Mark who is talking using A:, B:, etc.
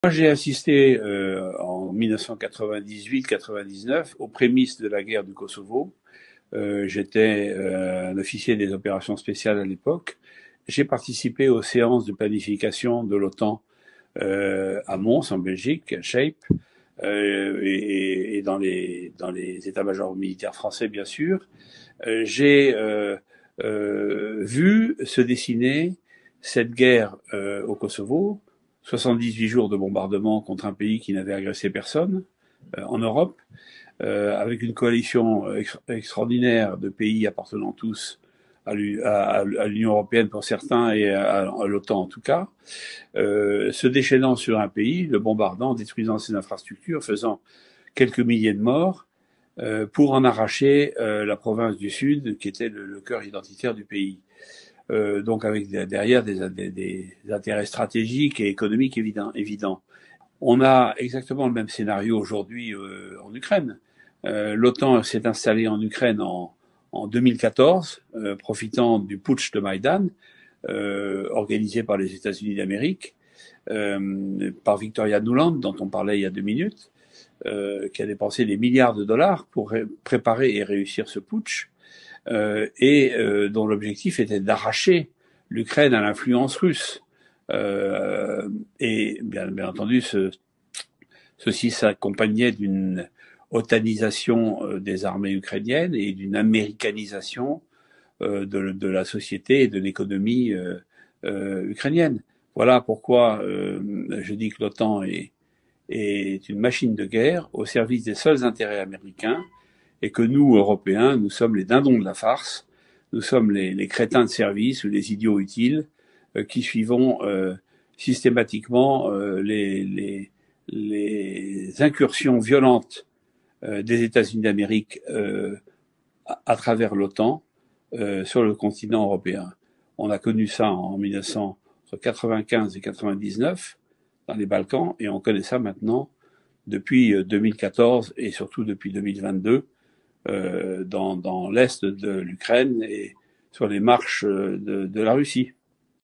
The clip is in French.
A: Moi, j'ai assisté en 1998-99 aux prémices de la guerre du Kosovo. J'étais un officier des opérations spéciales à l'époque. J'ai participé aux séances de planification de l'OTAN à Mons, en Belgique, à Shape, et dans les états-majors militaires français, bien sûr. J'ai vu se dessiner cette guerre au Kosovo, 78 jours de bombardement contre un pays qui n'avait agressé personne en Europe, avec une coalition extraordinaire de pays appartenant tous à l'Union européenne pour certains et à l'OTAN en tout cas, se déchaînant sur un pays, le bombardant, détruisant ses infrastructures, faisant quelques milliers de morts, pour en arracher la province du Sud, qui était le cœur identitaire du pays. Donc avec derrière des intérêts stratégiques et économiques évidents. On a exactement le même scénario aujourd'hui en Ukraine. L'OTAN s'est installée en Ukraine en 2014, profitant du putsch de Maïdan, organisé par les États-Unis d'Amérique, par Victoria Nuland, dont on parlait il y a 2 minutes, qui a dépensé des milliards de dollars pour préparer et réussir ce putsch, et dont l'objectif était d'arracher l'Ukraine à l'influence russe. Et bien entendu, ceci s'accompagnait d'une otanisation des armées ukrainiennes et d'une américanisation de la société et de l'économie ukrainienne. Voilà pourquoi je dis que l'OTAN est une machine de guerre au service des seuls intérêts américains, et que nous, Européens, nous sommes les dindons de la farce, nous sommes les crétins de service ou les idiots utiles qui suivons systématiquement les incursions violentes des États-Unis d'Amérique à travers l'OTAN sur le continent européen. On a connu ça en 1995 et 99 dans les Balkans, et on connaît ça maintenant depuis 2014 et surtout depuis 2022 dans l'est de l'Ukraine et sur les marches de la Russie.